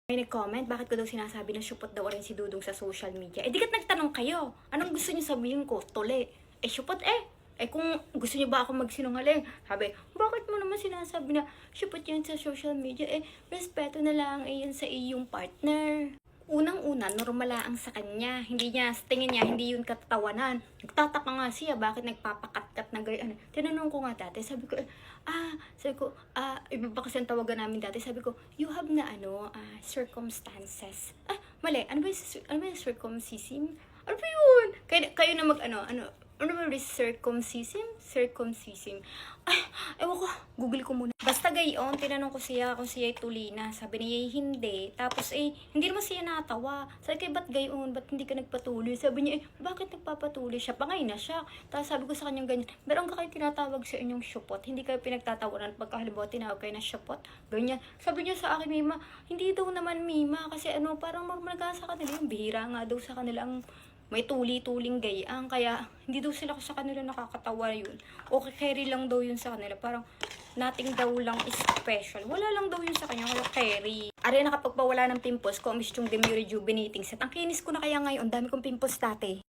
May nag-comment, bakit ko daw sinasabi na syupot daw rin si Dudong sa social media. Eh, di ka't nagtanong kayo. Anong gusto niyo sabihin ko? Tole. Eh, syupot eh. Eh, kung gusto niyo ba ako magsinungaling? Sabi, bakit mo naman sinasabi na syupot yun sa social media? Eh, respeto na lang eh yun sa iyong partner. Unang-una, normala ang sa kanya. Hindi niya, sa tingin niya, hindi yun katatawanan. Nagtataka nga siya, bakit nagpapakat-kat na gano'n. Tinanong ko nga dati, sabi ko, iba pa kasi ang tawagan namin dati. Sabi ko, you have na circumstances. Mali, ano ba yung circumcision? Ano ba yun? Kayo na ano ba yung circumcision? Ewan ko, google ko muna. Basta gayon, tinanong ko siya kung siya ay tulina. Sabi niya, hindi. Tapos hindi naman siya natawa. Sabi ko, ba't gayon? Ba't hindi ka nagpatuloy? Sabi niya, bakit nagpapatuloy siya? Pangay na siya. Tapos sabi ko sa kanyang ganyan, meron ka kayo tinatawag sa inyong syupot. Hindi kayo pinagtatawanan pagka halimbawa tinawag kayo na syupot. Ganyan. Sabi niya sa akin, Mima, hindi daw naman Mima. Kasi parang normal ka sa kanila. Yung bihira nga daw sa kanilang may tuli-tuling gayaan, kaya hindi daw sila sa kanila nakakatawa yun. Okay, carry lang daw yun sa kanila. Parang nothing daw lang special. Wala lang daw yun sa kanya, kaya carry. Ari, nakapagpawala ng pimples ko, miss yung Demi Rejuvenating Set. Ang kinis ko na kaya ngayon, dami kong pimples dati.